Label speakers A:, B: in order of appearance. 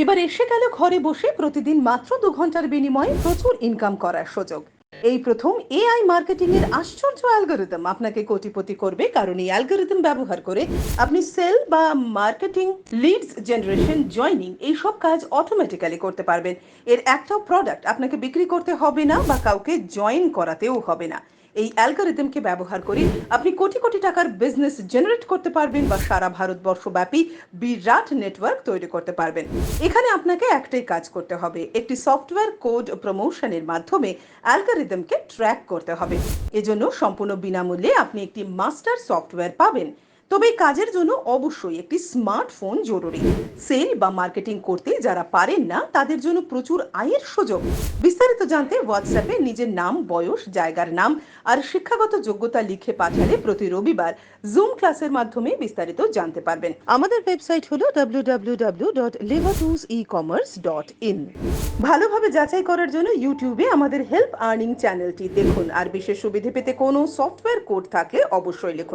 A: এবার এসে গেল ঘরে বসে প্রতিদিন মাত্র 2 ঘন্টার বিনিময়ে প্রচুর ইনকাম করার সুযোগ। এই প্রথম এআই মার্কেটিং এর আশ্চর্য অ্যালগরিদম আপনাকে কোটিপতি করবে, কারণ এই অ্যালগরিদম ব্যবহার করে আপনি সেল বা মার্কেটিং, লিডস জেনারেশন, জয়নিং এইসব কাজ অটোমেটিক্যালি করতে পারবেন। এর একটাও প্রোডাক্ট আপনাকে বিক্রি করতে হবে না বা কাউকে জয়েন করাতেও হবে না। এই অ্যালগরিদমকে ব্যবহার করে আপনি কোটি কোটি টাকার বিজনেস জেনারেট করতে পারবেন বা সারা ভারতবর্ষব্যাপী বিরাট নেটওয়ার্ক তৈরি করতে পারবেন। এখানে আপনাকে একটাই কাজ করতে হবে, একটি সফটওয়্যার কোড প্রমোশনের মাধ্যমে অ্যালগরিদমকে ট্র্যাক করতে হবে। এজন্য সম্পূর্ণ বিনামূল্যে আপনি একটি মাস্টার সফটওয়্যার পাবেন। তবে এই কাজের জন্য অবশ্যই একটি স্মার্টফোন জরুরি। সেল বা মার্কেটিং করতে যারা পারেন না তাদের জন্য প্রচুর আয়ের সুযোগ। বিস্তারিত জানতে হোয়াটসঅ্যাপে নিজের নাম, বয়স, জায়গার নাম আর শিক্ষাগত যোগ্যতা লিখে পাঠালে প্রতি রবিবার জুম ক্লাসের মাধ্যমে বিস্তারিত জানতে পারবেন। আমাদের ওয়েবসাইট হলো www.livatools-ecommerce.in। ভালোভাবে যাচাই করার জন্য ইউটিউবে আমাদের হেল্প আর্নিং চ্যানেলটি দেখুন, আর বিশেষ সুবিধে পেতে কোনো সফটওয়্যার কোড থাকলে অবশ্যই লিখুন।